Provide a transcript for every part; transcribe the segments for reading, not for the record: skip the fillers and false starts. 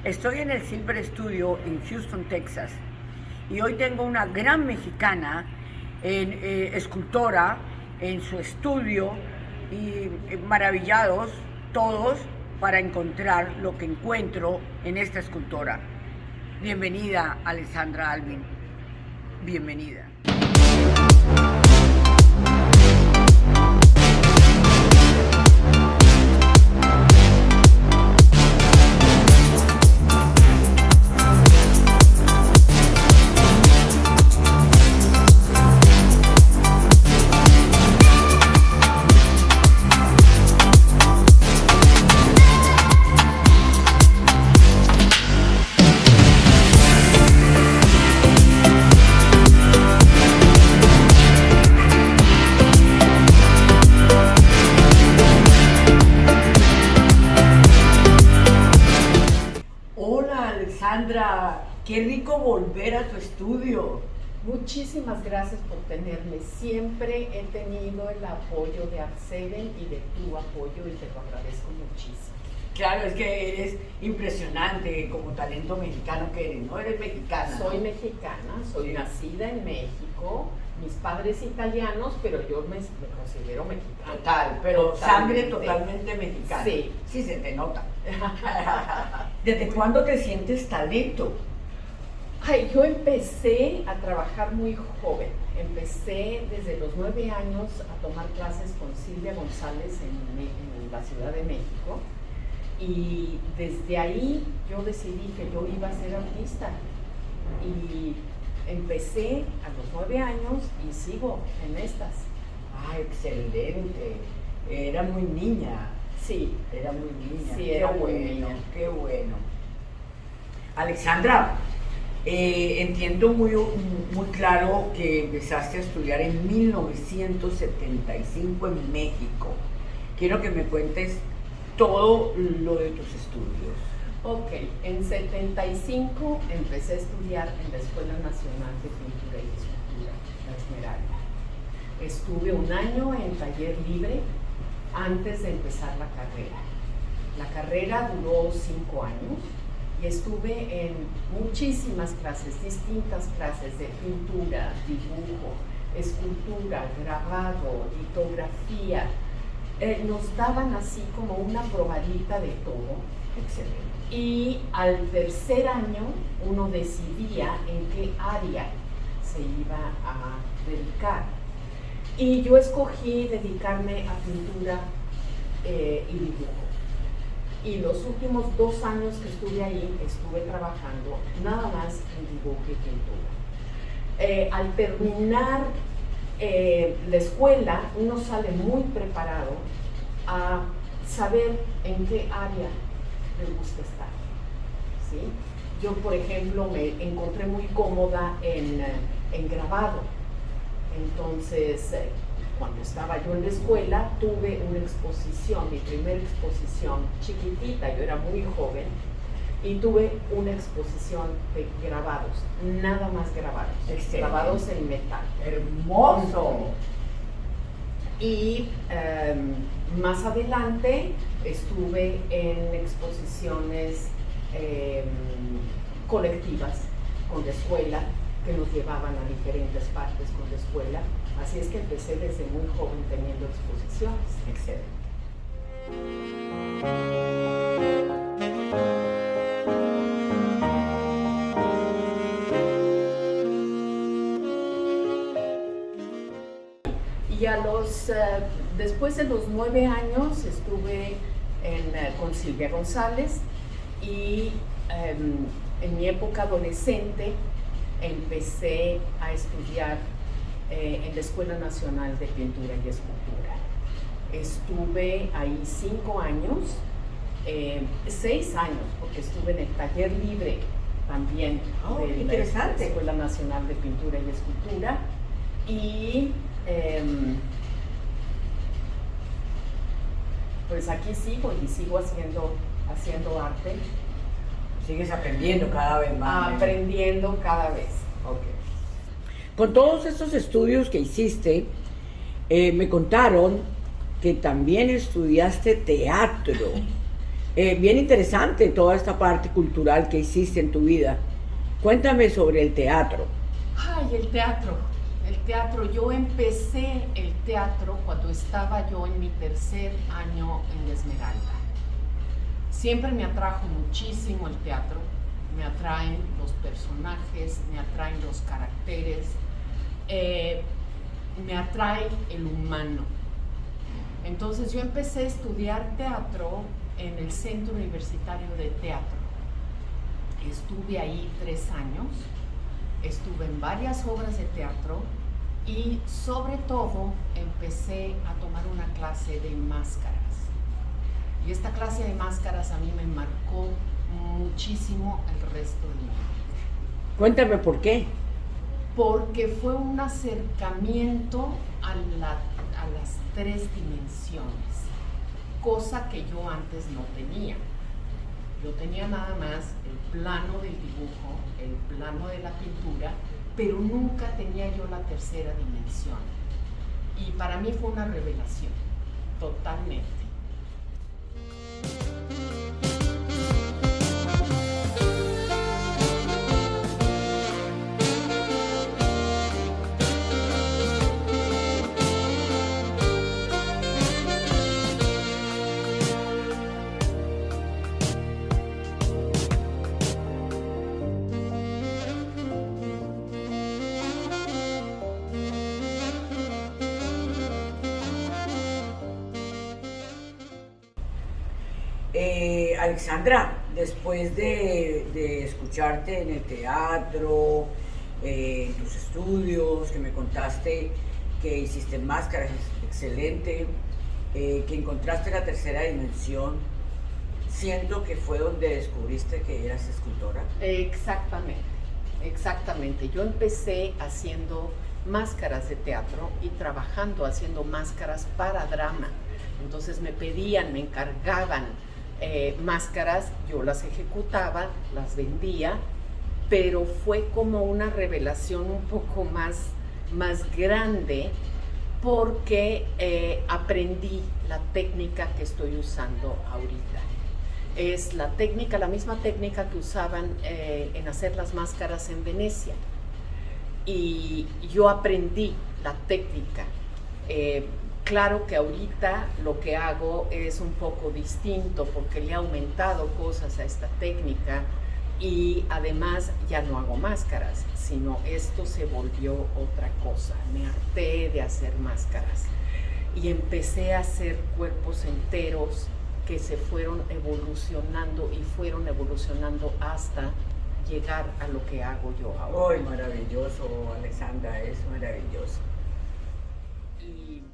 Estoy en el Silver Studio en Houston, Texas, y hoy tengo una gran mexicana, escultora, en su estudio, y maravillados todos para encontrar lo que encuentro en esta escultora. Bienvenida, Alessandra Alvin. Bienvenida. Alessandra, qué rico volver a tu estudio. Muchísimas gracias por tenerme. Siempre he tenido el apoyo de Art7 y de tu apoyo y te lo agradezco muchísimo. Claro, es que eres impresionante como talento mexicano que eres, ¿no? Eres mexicana. Soy mexicana, soy nacida en México, mis padres italianos, pero yo me considero mexicana. Total, pero sangre totalmente mexicana. Sí. Sí, se te nota. ¿Desde cuándo te sientes talento? Ay, yo empecé a trabajar muy joven. Empecé desde los 9 años a tomar clases con Silvia González en la Ciudad de México. Y desde ahí yo decidí que yo iba a ser artista. Y empecé a los 9 años y sigo en estas. Ah, excelente. Era muy niña. Sí. Era muy niña. Sí, qué era bueno, muy niña. Qué bueno. Alessandra, entiendo muy claro que empezaste a estudiar en 1975 en México. Quiero que me cuentes todo lo de tus estudios. Ok, en 75 empecé a estudiar en la Escuela Nacional de Pintura y Escultura, La Esmeralda. Estuve un año en taller libre antes de empezar la carrera. La carrera duró 5 años y estuve en muchísimas clases, distintas clases de pintura, dibujo, escultura, grabado, litografía. Nos daban así como una probadita de todo. Excelente. Y al tercer año uno decidía en qué área se iba a dedicar. Y yo escogí dedicarme a pintura y dibujo. Y los últimos 2 años que estuve ahí, estuve trabajando nada más en dibujo y pintura. Al terminar la escuela, uno sale muy preparado a saber en qué área le gusta estar, ¿sí? Yo, por ejemplo, me encontré muy cómoda en grabado. Entonces, cuando estaba yo en la escuela, tuve una exposición, mi primera exposición chiquitita, yo era muy joven, y tuve una exposición de grabados, nada más grabados, grabados en metal. ¡Hermoso! Y más adelante estuve en exposiciones colectivas con la escuela, que nos llevaban a diferentes partes con la escuela. Así es que empecé desde muy joven teniendo exposiciones. Excelente. Y después de los 9 años estuve con Silvia González y en mi época adolescente empecé a estudiar en la Escuela Nacional de Pintura y Escultura. Estuve ahí 5 años, 6 años, porque estuve en el taller libre también de la Escuela Nacional de Pintura y Escultura. Y pues aquí sigo y sigo haciendo arte. Sigues aprendiendo cada vez más. Aprendiendo cada vez. Okay. Con todos estos estudios que hiciste, me contaron que también estudiaste teatro. Bien interesante toda esta parte cultural que hiciste en tu vida. Cuéntame sobre el teatro. Ay, el teatro. El teatro. Yo empecé el teatro cuando estaba yo en mi tercer año en La Esmeralda. Siempre me atrajo muchísimo el teatro. Me atraen los personajes, me atraen los caracteres, me atrae el humano. Entonces yo empecé a estudiar teatro en el Centro Universitario de Teatro. Estuve ahí 3 años, estuve en varias obras de teatro y sobre todo empecé a tomar una clase de máscaras. Y esta clase de máscaras a mí me marcó muchísimo el resto de mi vida. Cuéntame por qué. Porque fue un acercamiento a las 3 dimensiones, cosa que yo antes no tenía. Yo tenía nada más el plano del dibujo, el plano de la pintura, pero nunca tenía yo la tercera dimensión. Y para mí fue una revelación, totalmente. Alexandra, después de escucharte en el teatro, en tus estudios, que me contaste que hiciste máscaras, excelente, que encontraste la tercera dimensión, siento que fue donde descubriste que eras escultora. Exactamente, exactamente. Yo empecé haciendo máscaras de teatro y trabajando haciendo máscaras para drama. Entonces me pedían, me encargaban máscaras, yo las ejecutaba, las vendía, pero fue como una revelación un poco más grande porque aprendí la técnica que estoy usando ahorita. Es la técnica, la misma técnica que usaban en hacer las máscaras en Venecia. Y yo aprendí la técnica. Claro que ahorita lo que hago es un poco distinto porque le he aumentado cosas a esta técnica y además ya no hago máscaras, sino esto se volvió otra cosa. Me harté de hacer máscaras y empecé a hacer cuerpos enteros que se fueron evolucionando y fueron evolucionando hasta llegar a lo que hago yo ahora. ¡Ay, maravilloso, Alexandra! Es maravilloso. Y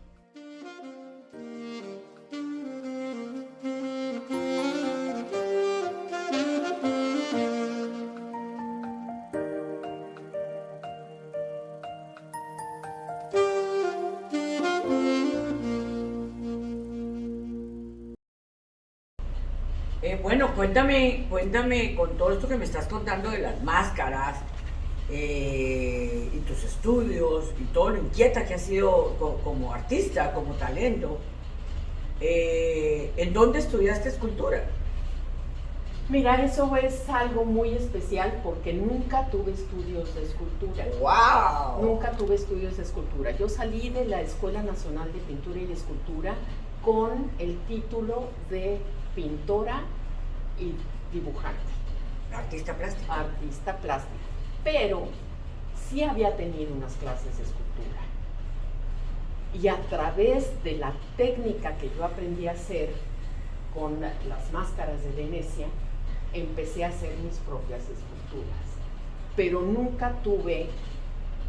Bueno, cuéntame con todo esto que me estás contando de las máscaras y tus estudios y todo lo inquieta que has sido como artista, como talento. ¿En dónde estudiaste escultura? mira, eso es algo muy especial porque nunca tuve estudios de escultura. ¡Wow! Nunca tuve estudios de escultura. Yo salí de la Escuela Nacional de Pintura y Escultura con el título de pintora y dibujante. Artista plástico. Artista plástica. Pero sí había tenido unas clases de escultura. Y a través de la técnica que yo aprendí a hacer con las máscaras de Venecia, empecé a hacer mis propias esculturas. Pero nunca tuve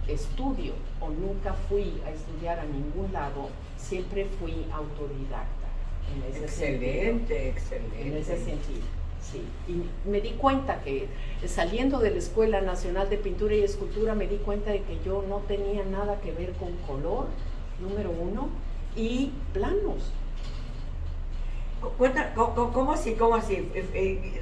estudio o nunca fui a estudiar a ningún lado, siempre fui autodidacta. En ese sentido, excelente. en ese sentido, sí. Y me di cuenta que saliendo de la Escuela Nacional de Pintura y Escultura, me di cuenta de que yo no tenía nada que ver con color, número uno, y planos. ¿Cómo así?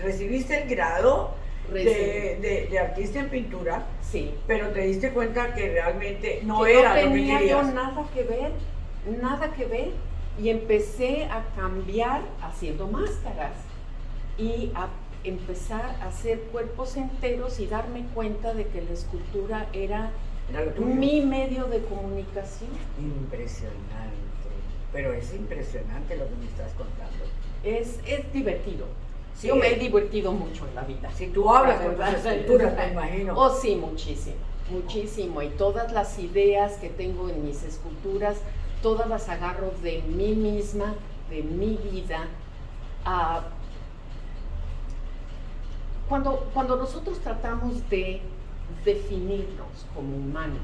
¿Recibiste el grado de artista en pintura? Sí. Pero te diste cuenta que realmente no que era no lo que tenía querías. yo nada que ver, y empecé a cambiar haciendo máscaras. y a empezar a hacer cuerpos enteros y darme cuenta de que la escultura era mi medio de comunicación. Impresionante, pero es impresionante lo que me estás contando. Es divertido. Sí, yo me he divertido mucho en la vida. Si tú hablas con tus esculturas, me imagino. Oh, sí, muchísimo, muchísimo. Y todas las ideas que tengo en mis esculturas, todas las agarro de mí misma, de mi vida. Cuando nosotros tratamos de definirnos como humanos,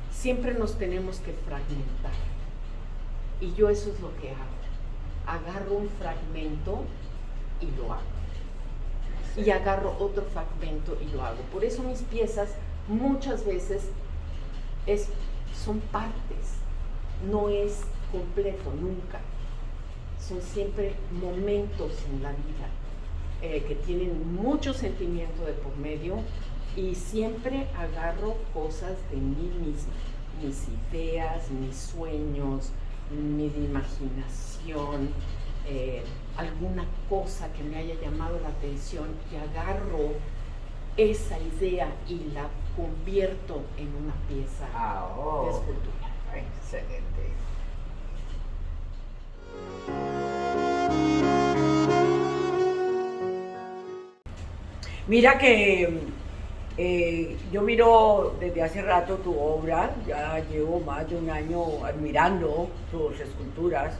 siempre nos tenemos que fragmentar. Y yo eso es lo que hago. Agarro un fragmento y lo hago. Y agarro otro fragmento y lo hago. Por eso mis piezas muchas veces son partes, no es completo, nunca. Son siempre momentos en la vida que tienen mucho sentimiento de por medio, y siempre agarro cosas de mí misma, mis ideas, mis sueños, mi imaginación, alguna cosa que me haya llamado la atención, y agarro esa idea y la convierto en una pieza de escultura. Excelente. Mira que yo miro desde hace rato tu obra, ya llevo más de un año admirando tus esculturas.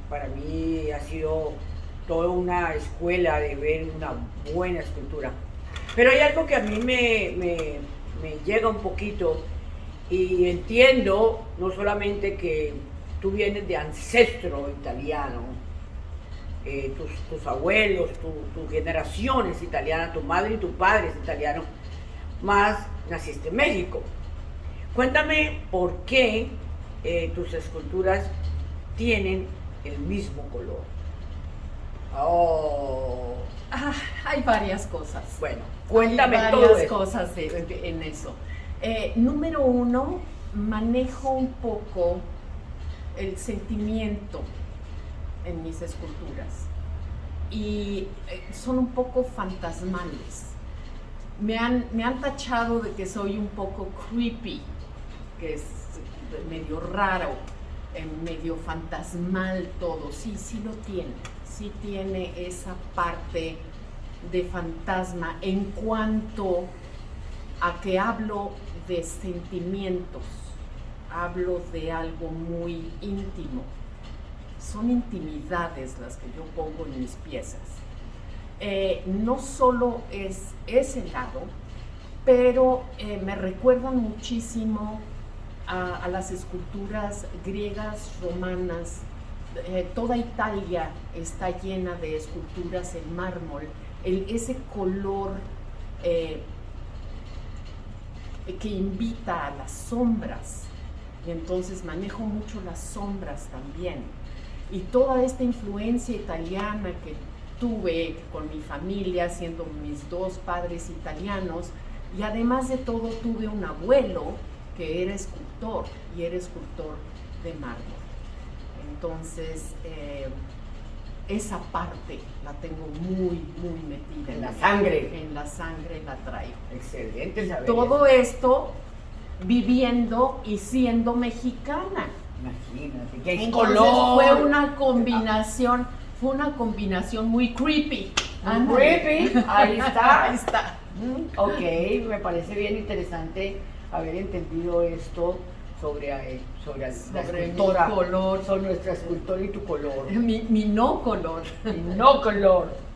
Para mí ha sido toda una escuela de ver una buena escultura. Pero hay algo que a mí me llega un poquito, y entiendo no solamente que tú vienes de ancestro italiano, tus abuelos, tu generación es italiana, tu madre y tu padre es italiano, más naciste en México. Cuéntame por qué tus esculturas tienen el mismo color. Hay varias cosas. Bueno, cuéntame hay todo varias eso. cosas en eso. Número uno, manejo un poco el sentimiento en mis esculturas, y son un poco fantasmales. Me han tachado de que soy un poco creepy, que es medio raro, medio fantasmal todo. Sí lo tiene. Sí tiene esa parte de fantasma en cuanto a que hablo de sentimientos, hablo de algo muy íntimo. Son intimidades las que yo pongo en mis piezas. No solo es ese lado, pero me recuerdan muchísimo a las esculturas griegas, romanas. Toda Italia está llena de esculturas en mármol. Ese color que invita a las sombras, y entonces manejo mucho las sombras también. Y toda esta influencia italiana que tuve con mi familia, siendo mis dos padres italianos, y además de todo tuve un abuelo que era escultor, y era escultor de mármol. Entonces, esa parte la tengo muy metida en la sangre. En la sangre la traigo. Excelente saber todo eso. esto viviendo y siendo mexicana. Imagínate, qué Entonces, color. Fue una combinación muy creepy. Creepy, ahí está. Ahí está. Ok, me parece bien interesante haber entendido esto sobre la escultora. Mi color. Sobre nuestra escultora y tu color. Mi no color. Mi no color.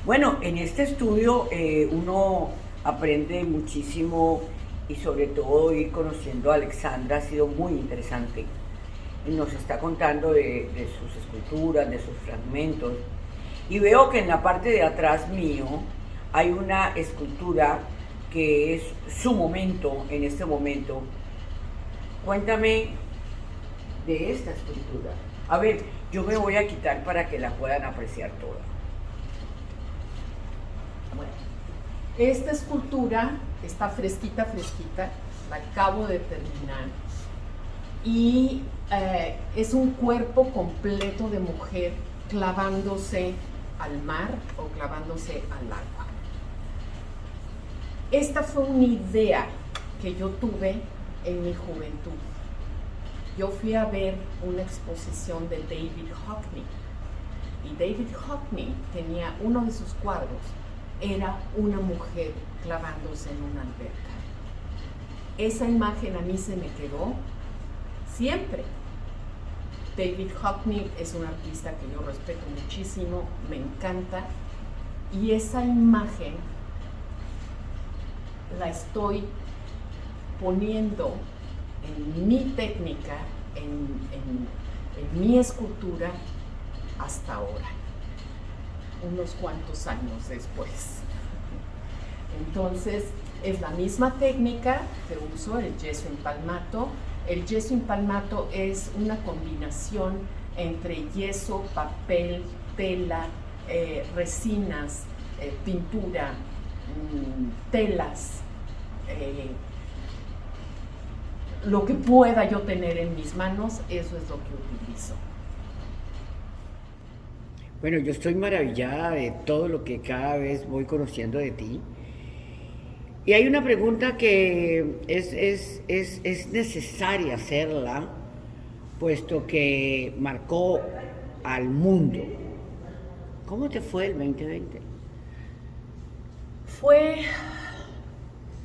Bueno, en este estudio uno aprende muchísimo, y sobre todo ir conociendo a Alexandra ha sido muy interesante. Nos está contando de sus esculturas, de sus fragmentos, y veo que en la parte de atrás mío hay una escultura que es su momento en este momento. Cuéntame de esta escultura. A ver, yo me voy a quitar para que la puedan apreciar toda. Bueno, Esta escultura está fresquita, la acabo de terminar. Y es un cuerpo completo de mujer clavándose al mar o clavándose al agua. Esta fue una idea que yo tuve en mi juventud. Yo fui a ver una exposición de David Hockney, y David Hockney tenía uno de sus cuadros, era una mujer clavándose en una alberca. Esa imagen a mí se me quedó siempre. David Hockney es un artista que yo respeto muchísimo, me encanta, y esa imagen la estoy poniendo en mi técnica, en mi escultura hasta ahora, unos cuantos años después. Entonces, es la misma técnica que uso, el yeso empalmato. El yeso empalmato es una combinación entre yeso, papel, tela, resinas, pintura, telas, lo que pueda yo tener en mis manos, eso es lo que utilizo. Bueno, yo estoy maravillada de todo lo que cada vez voy conociendo de ti. Y hay una pregunta que es necesaria hacerla, puesto que marcó al mundo. ¿Cómo te fue el 2020?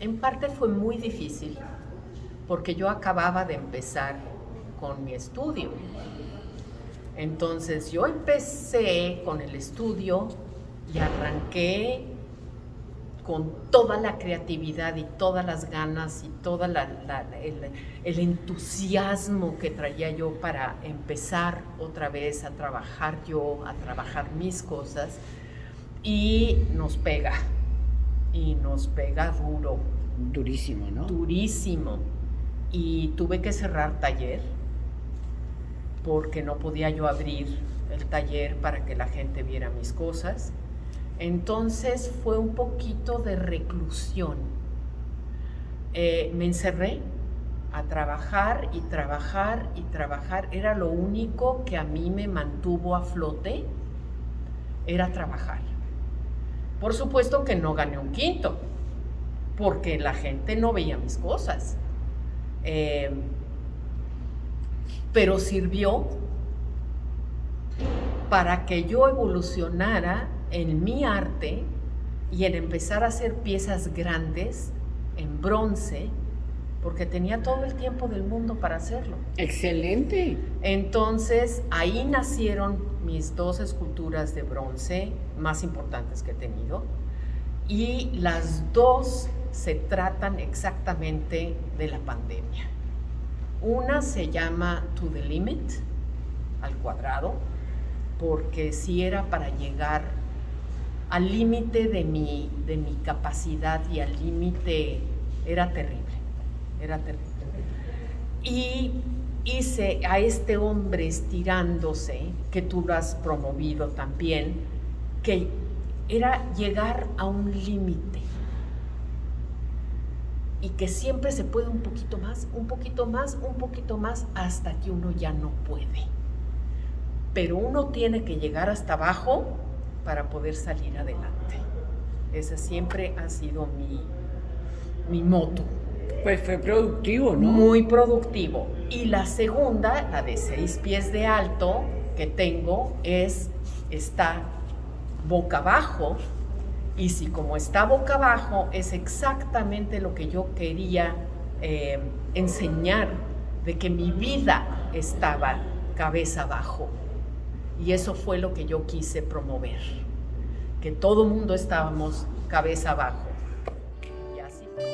En parte fue muy difícil, porque yo acababa de empezar con mi estudio. Entonces yo empecé con el estudio y arranqué con toda la creatividad y todas las ganas y todo el entusiasmo que traía yo para empezar otra vez a trabajar a trabajar mis cosas, y nos pega duro. Durísimo, ¿no? Durísimo. Y tuve que cerrar taller porque no podía yo abrir el taller para que la gente viera mis cosas. Entonces fue un poquito de reclusión. Me encerré a trabajar y trabajar y trabajar. Era lo único que a mí me mantuvo a flote, era trabajar. Por supuesto que no gané un quinto, porque la gente no veía mis cosas. Pero sirvió para que yo evolucionara en mi arte y en empezar a hacer piezas grandes en bronce, porque tenía todo el tiempo del mundo para hacerlo. ¡Excelente! Entonces ahí nacieron mis 2 esculturas de bronce más importantes que he tenido, y las 2 se tratan exactamente de la pandemia. Una se llama To the Limit, al cuadrado, porque sí era para llegar al límite de mi capacidad, y al límite era terrible. Y hice a este hombre estirándose, que tú lo has promovido también, que era llegar a un límite, y que siempre se puede un poquito más, un poquito más, un poquito más, hasta que uno ya no puede. Pero uno tiene que llegar hasta abajo para poder salir adelante. Ese siempre ha sido mi moto. Pues fue productivo, ¿no? Muy productivo. Y la segunda, la de 6 pies de alto que tengo, está boca abajo, y si como está boca abajo, es exactamente lo que yo quería enseñar, de que mi vida estaba cabeza abajo. Y eso fue lo que yo quise promover, que todo mundo estábamos cabeza abajo. Y así fue.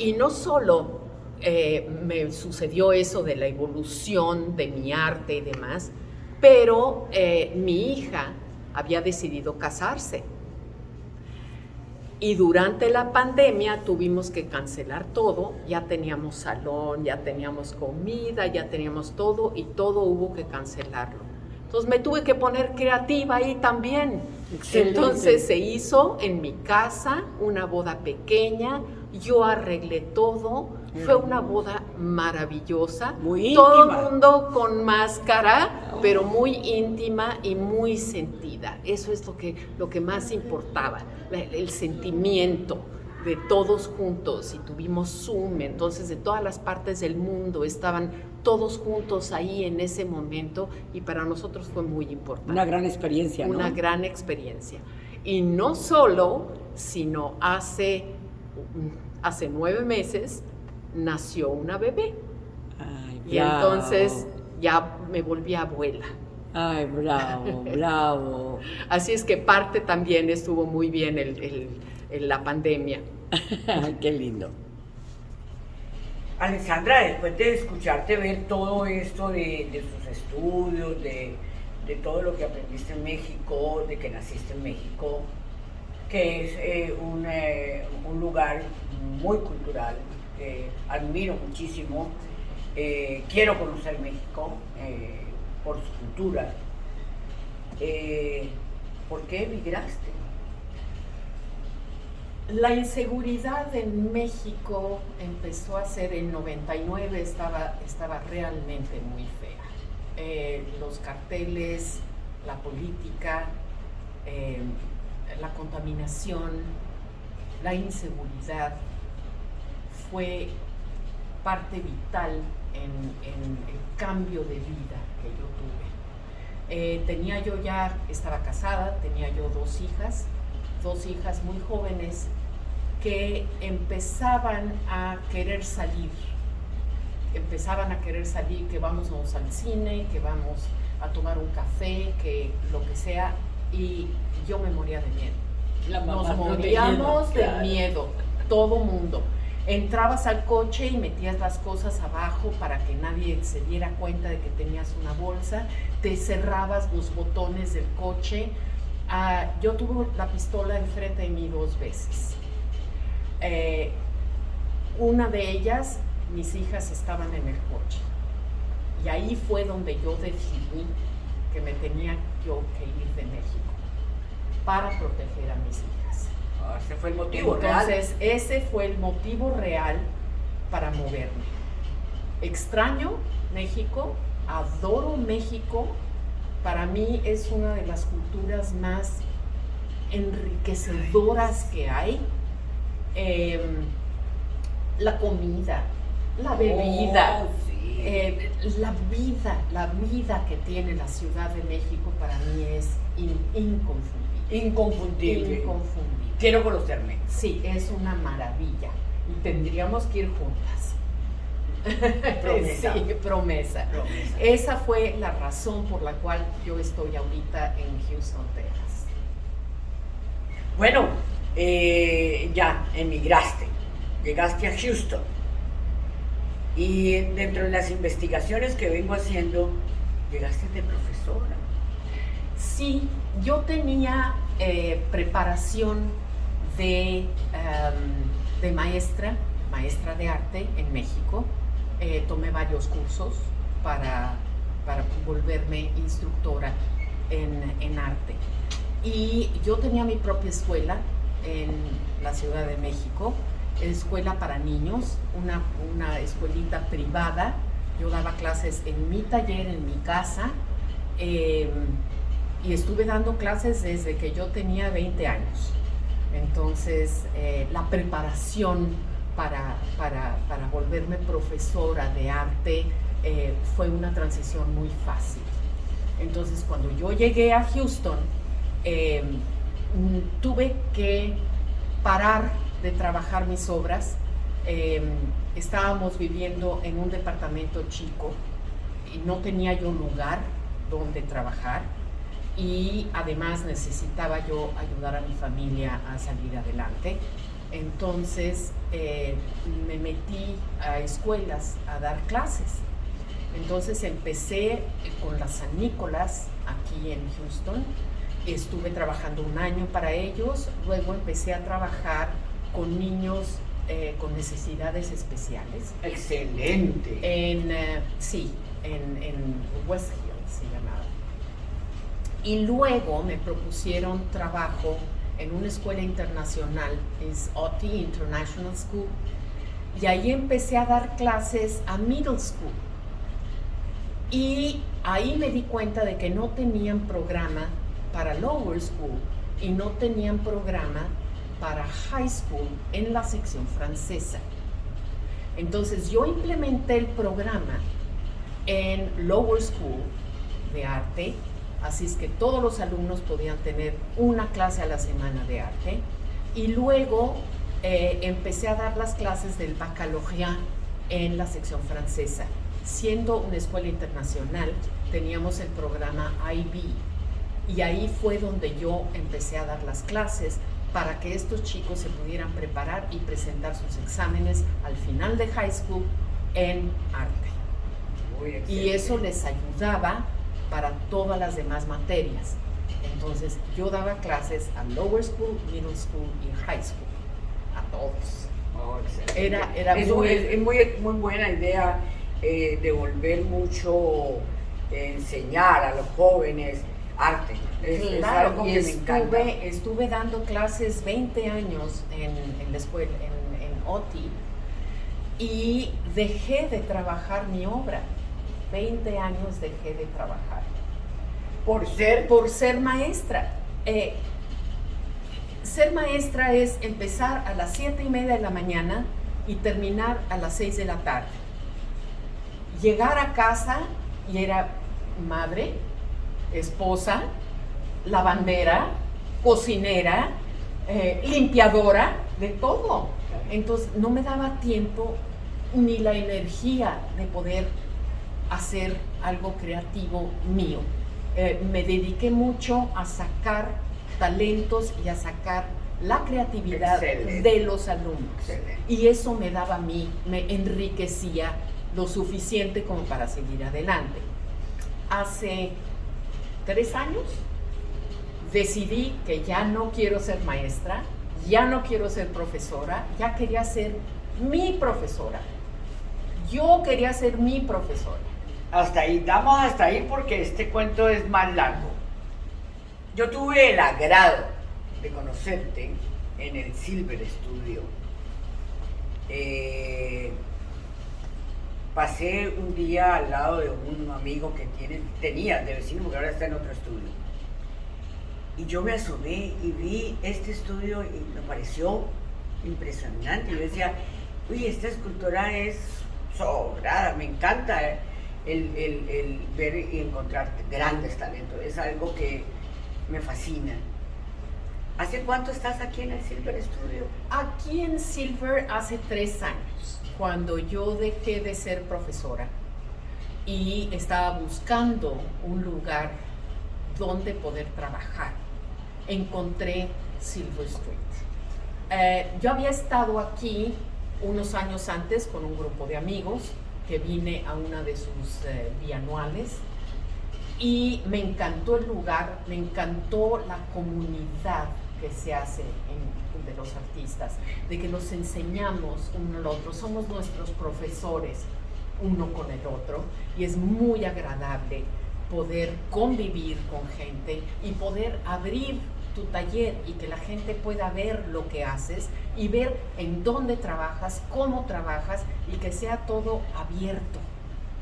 Y no solo me sucedió eso de la evolución de mi arte y demás, pero mi hija había decidido casarse. Y durante la pandemia tuvimos que cancelar todo, ya teníamos salón, ya teníamos comida, ya teníamos todo y todo hubo que cancelarlo. Entonces me tuve que poner creativa ahí también. Excelente. Entonces se hizo en mi casa una boda pequeña, yo arreglé todo, fue una boda maravillosa. Muy todo íntima. el mundo con máscara, pero muy íntima y muy sentida. Eso es lo que más importaba, el sentimiento de todos juntos. Y tuvimos Zoom, entonces de todas las partes del mundo estaban todos juntos ahí en ese momento y para nosotros fue muy importante. Una gran experiencia, ¿no? Una gran experiencia. Y no solo, sino hace 9 meses nació una bebé. Ay, Y entonces ya me volví abuela. Ay, bravo, bravo. Así es que parte también estuvo muy bien la pandemia. Ay, qué lindo. Alessandra, después de escucharte ver todo esto de sus estudios, de todo lo que aprendiste en México, de que naciste en México, que es un lugar muy cultural, admiro muchísimo, quiero conocer México por su cultura. ¿Por qué emigraste? La inseguridad en México empezó a ser en 99, estaba realmente muy fea. Los carteles, la política, la contaminación, la inseguridad fue parte vital en el cambio de vida que yo tuve. Estaba casada, tenía yo 2 hijas muy jóvenes que empezaban a querer salir, que vamos al cine, que vamos a tomar un café, que lo que sea, y yo me moría de miedo. Nos moríamos de miedo, todo mundo. Entrabas al coche y metías las cosas abajo para que nadie se diera cuenta de que tenías una bolsa, te cerrabas los botones del coche. Yo tuve la pistola enfrente de mí 2 veces. Una de ellas, mis hijas estaban en el coche. Y ahí fue donde yo decidí que me tenía yo que ir de México para proteger a mis hijas. Ese fue el motivo real. Entonces, ese fue el motivo real para moverme. Extraño México, adoro México. Para mí es una de las culturas más enriquecedoras que hay. La comida, la bebida, sí. la vida que tiene la Ciudad de México para mí es inconfundible. Inconfundible. Quiero conocerme. Sí, es una maravilla y tendríamos que ir juntas. Promesa. Sí, promesa. Esa fue la razón por la cual yo estoy ahorita en Houston, Texas. Bueno, ya emigraste, llegaste a Houston y dentro de las investigaciones que vengo haciendo, llegaste de profesora. Sí, yo tenía preparación de maestra de arte en México. Tomé varios cursos para volverme instructora en arte. Y yo tenía mi propia escuela en la Ciudad de México, escuela para niños, una escuelita privada. Yo daba clases en mi taller, en mi casa, y estuve dando clases desde que yo tenía 20 años. Entonces, la preparación para volverme profesora de arte fue una transición muy fácil. Entonces, cuando yo llegué a Houston, tuve que parar de trabajar mis obras. Estábamos viviendo en un departamento chico y no tenía yo lugar donde trabajar, y además necesitaba yo ayudar a mi familia a salir adelante. Entonces me metí a escuelas a dar clases. Entonces empecé con la San Nicolás aquí en Houston. Estuve trabajando un año para ellos. Luego empecé a trabajar con niños con necesidades especiales. Excelente. En West Hill se llamaba. Y luego me propusieron trabajo en una escuela internacional, es OTI International School, y ahí empecé a dar clases a middle school. Y ahí me di cuenta de que no tenían programa para lower school y no tenían programa para high school en la sección francesa. Entonces yo implementé el programa en lower school de arte, así es que todos los alumnos podían tener una clase a la semana de arte, y luego empecé a dar las clases del baccalaureat en la sección francesa. Siendo una escuela internacional, teníamos el programa IB, y ahí fue donde yo empecé a dar las clases para que estos chicos se pudieran preparar y presentar sus exámenes al final de high school en arte. Y eso les ayudaba para todas las demás materias. Entonces yo daba clases a lower school, middle school y high school, a todos. Oh, Es muy buena idea devolver mucho, enseñar a los jóvenes arte. Es algo que me encanta. Estuve dando clases 20 años en la escuela, en OTI, y dejé de trabajar mi obra. 20 años dejé de trabajar. ¿Por ser? Por ser maestra. Ser maestra es empezar a las 7:30 de la mañana y terminar a las 6 de la tarde. Llegar a casa y era madre, esposa, lavandera, cocinera, limpiadora, de todo. Entonces no me daba tiempo ni la energía de poder hacer algo creativo mío. Me dediqué mucho a sacar talentos y a sacar la creatividad de los alumnos. Excelente. Y eso me daba a mí, me enriquecía lo suficiente como para seguir adelante. Hace 3 años decidí que ya no quiero ser maestra, ya no quiero ser profesora, ya quería ser mi profesora. Yo quería ser mi profesora. Hasta ahí, damos hasta ahí porque este cuento es más largo. Yo tuve el agrado de conocerte en el Silver Studio. Pasé un día al lado de un amigo que tenía de vecino, porque ahora está en otro estudio. Y yo me asomé y vi este estudio y me pareció impresionante. Yo decía, uy, esta escultora es sobrada, me encanta el ver y encontrar grandes talentos. Es algo que me fascina. ¿Hace cuánto estás aquí en el Silver Studio? Aquí en Silver hace 3 años, cuando yo dejé de ser profesora y estaba buscando un lugar donde poder trabajar. Encontré Silver Street. Yo había estado aquí unos años antes con un grupo de amigos que vine a una de sus bianuales y me encantó el lugar, me encantó la comunidad que se hace de los artistas, de que nos enseñamos uno al otro, somos nuestros profesores uno con el otro, y es muy agradable poder convivir con gente y poder abrir tu taller y que la gente pueda ver lo que haces y ver en dónde trabajas, cómo trabajas, y que sea todo abierto.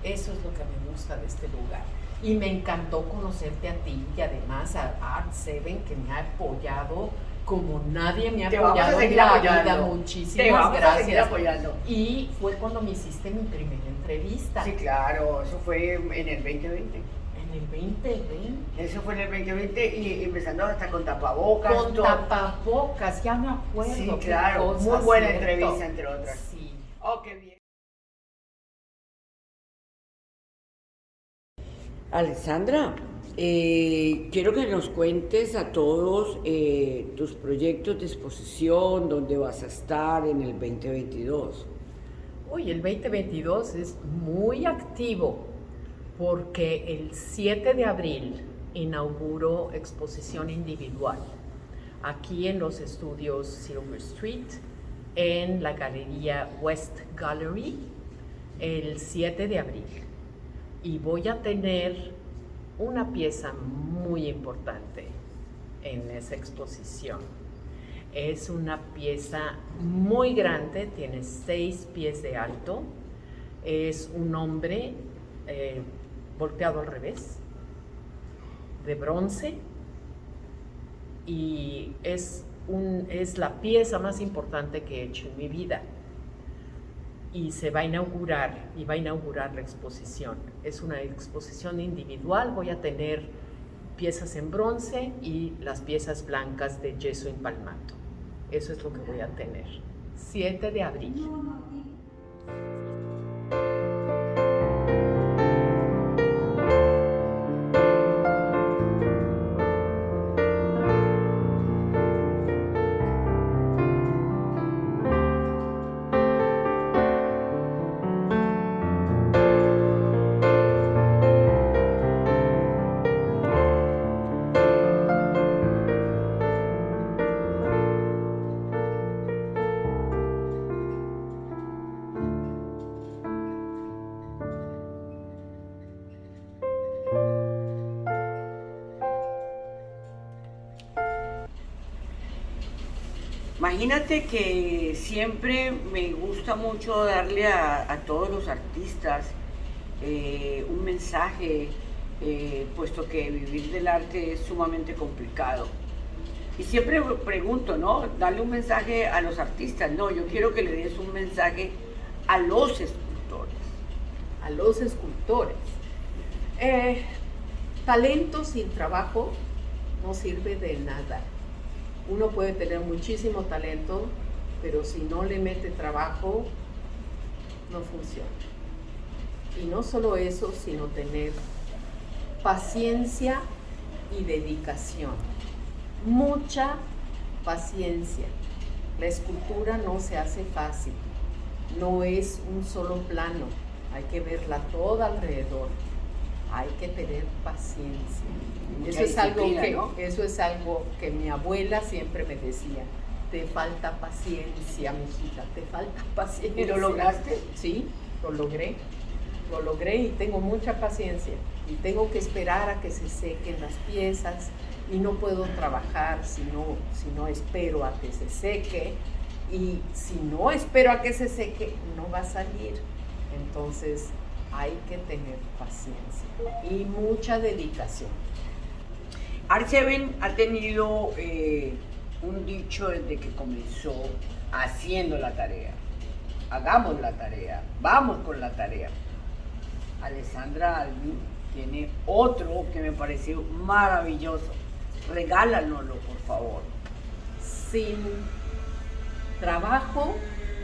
Eso es lo que me gusta de este lugar. Y me encantó conocerte a ti y además a Art7, que me ha apoyado como nadie me ha apoyado en la vida. Muchísimas gracias. Y fue cuando me hiciste mi primera entrevista. Sí, claro, eso fue en el 2020. En el 2020. Eso fue en el 2020 y empezando hasta con tapabocas. Con tapabocas, ya me acuerdo. Sí, claro, muy buena entrevista, entre otras. Sí. Oh, qué bien. Alessandra, Quiero que nos cuentes a todos tus proyectos de exposición, dónde vas a estar en el 2022. Uy, el 2022 es muy activo porque el 7 de abril inauguro exposición individual aquí en los estudios Silver Street, en la galería West Gallery, el 7 de abril. Y voy a tener una pieza muy importante en esa exposición. Es una pieza muy grande, tiene 6 pies de alto, es un hombre volteado al revés, de bronce, y es la pieza más importante que he hecho en mi vida. Y va a inaugurar la exposición. Es una exposición individual, voy a tener piezas en bronce y las piezas blancas de yeso empalmado. Eso es lo que voy a tener. 7 de abril. Imagínate que siempre me gusta mucho darle a todos los artistas un mensaje, puesto que vivir del arte es sumamente complicado. Y siempre pregunto, ¿no? Darle un mensaje a los artistas. No, yo quiero que le des un mensaje a los escultores. A los escultores. Talento sin trabajo no sirve de nada. Uno puede tener muchísimo talento, pero si no le mete trabajo, no funciona. Y no solo eso, sino tener paciencia y dedicación. Mucha paciencia. La escultura no se hace fácil. No es un solo plano. Hay que verla toda alrededor. Hay que tener paciencia. Eso es algo que mi abuela siempre me decía. Te falta paciencia, mijita, te falta paciencia. ¿Y lo lograste? Sí, lo logré y tengo mucha paciencia. Y tengo que esperar a que se sequen las piezas y no puedo trabajar si no espero a que se seque. Y si no espero a que se seque, no va a salir. Entonces, hay que tener paciencia y mucha dedicación. Art7 ha tenido un dicho desde que comenzó: haciendo la tarea. Hagamos la tarea, vamos con la tarea. Alessandra Albin tiene otro que me pareció maravilloso. Regálanoslo, por favor. Sin trabajo,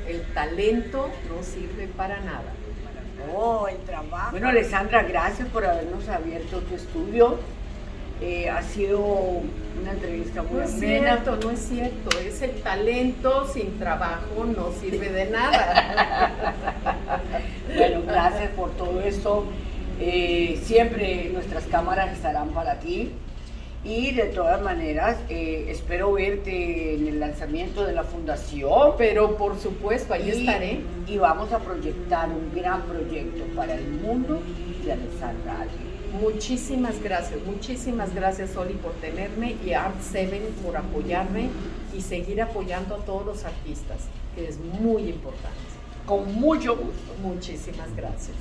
el talento no sirve para nada. Oh, el trabajo. Bueno, Alessandra, gracias por habernos abierto tu estudio. Ha sido una entrevista muy amena. No es cierto. Es el talento sin trabajo no sirve de nada. Bueno, gracias por todo esto. Siempre nuestras cámaras estarán para ti. Y de todas maneras, espero verte en el lanzamiento de la fundación. Pero por supuesto, ahí estaré. Y vamos a proyectar un gran proyecto para el mundo de Alessandra Albin. Muchísimas gracias Oli por tenerme y Art7 por apoyarme y seguir apoyando a todos los artistas, que es muy importante. Con mucho gusto. Muchísimas gracias.